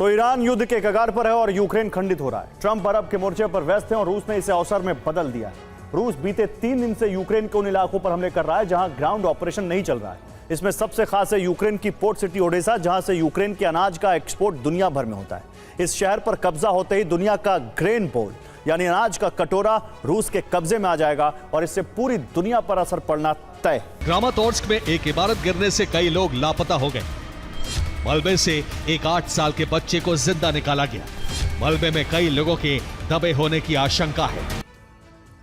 तो ईरान युद्ध के कगार पर है और यूक्रेन खंडित हो रहा है। ट्रंप अरब के मोर्चे पर व्यस्त हैं और रूस ने इसे अवसर में बदल दिया है। रूस बीते 3 दिन से यूक्रेन के उन इलाकों पर हमले कर रहा है जहां ग्राउंड ऑपरेशन नहीं चल रहा है। इसमें सबसे खास है यूक्रेन की पोर्ट सिटी ओडेसा, जहां से यूक्रेन के अनाज का एक्सपोर्ट दुनिया भर में होता है। इस शहर पर कब्जा होते ही दुनिया का ग्रेन बोल यानी अनाज का कटोरा रूस के कब्जे में आ जाएगा और इससे पूरी दुनिया पर असर पड़ना तय। क्रामातोर्स्क में एक इमारत गिरने से कई लोग लापता हो गए। मलबे से एक 8 साल के बच्चे को जिंदा निकाला गया। मलबे में कई लोगों के दबे होने की आशंका है।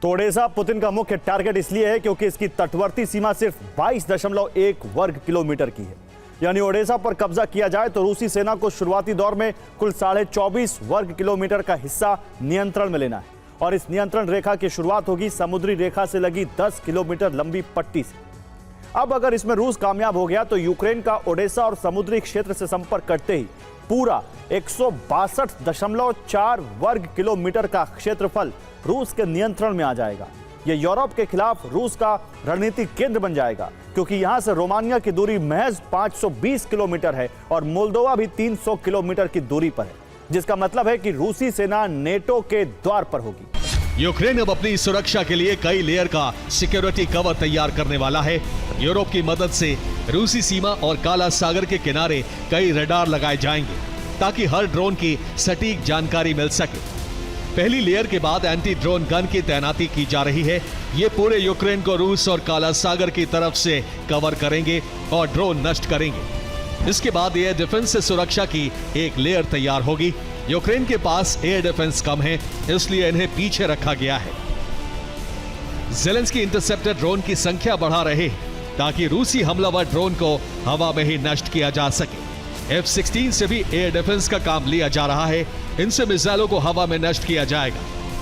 तो ओडेसा पुतिन का मुख्य टारगेट इसलिए है क्योंकि इसकी तटवर्ती सीमा सिर्फ 22.1 वर्ग किलोमीटर की है। यानी ओडेसा पर कब्जा किया जाए तो रूसी सेना को शुरुआती दौर में कुल 24.5 वर्ग किलोमीटर का हिस्सा नियंत्रण में लेना है और इस नियंत्रण रेखा की शुरुआत होगी समुद्री रेखा से लगी 10 किलोमीटर लंबी पट्टी से। अब अगर इसमें रूस कामयाब हो गया तो यूक्रेन का ओडेसा और समुद्री क्षेत्र से संपर्क करते ही पूरा 162.4 वर्ग किलोमीटर का क्षेत्रफल रूस के नियंत्रण में आ जाएगा। यह यूरोप के खिलाफ रूस का रणनीतिक केंद्र बन जाएगा क्योंकि यहां से रोमानिया की दूरी महज 520 किलोमीटर है और मोल्दोवा भी 300 किलोमीटर की दूरी पर है, जिसका मतलब है कि रूसी सेना नेटो के द्वार पर होगी। यूक्रेन अब अपनी सुरक्षा के लिए कई लेयर का सिक्योरिटी कवर तैयार करने वाला है। यूरोप की मदद से रूसी सीमा और काला सागर के किनारे कई रडार लगाए जाएंगे ताकि हर ड्रोन की सटीक जानकारी मिल सके। पहली लेयर के बाद एंटी ड्रोन गन की तैनाती की जा रही है। ये पूरे यूक्रेन को रूस और काला सागर की तरफ से कवर करेंगे और ड्रोन नष्ट करेंगे। इसके बाद एयर डिफेंस से सुरक्षा की एक लेयर तैयार होगी। यूक्रेन के पास एयर डिफेंस कम है, इसलिए इन्हें पीछे रखा गया है। ज़ेलेंस्की इंटरसेप्टर ड्रोन की संख्या बढ़ा रहे ताकि रूसी हमलावर ड्रोन को हवा में ही नष्ट किया जा सके। F-16 से भी एयर डिफेंस का काम लिया जा रहा है। इनसे मिसाइलों को हवा में नष्ट किया जाएगा।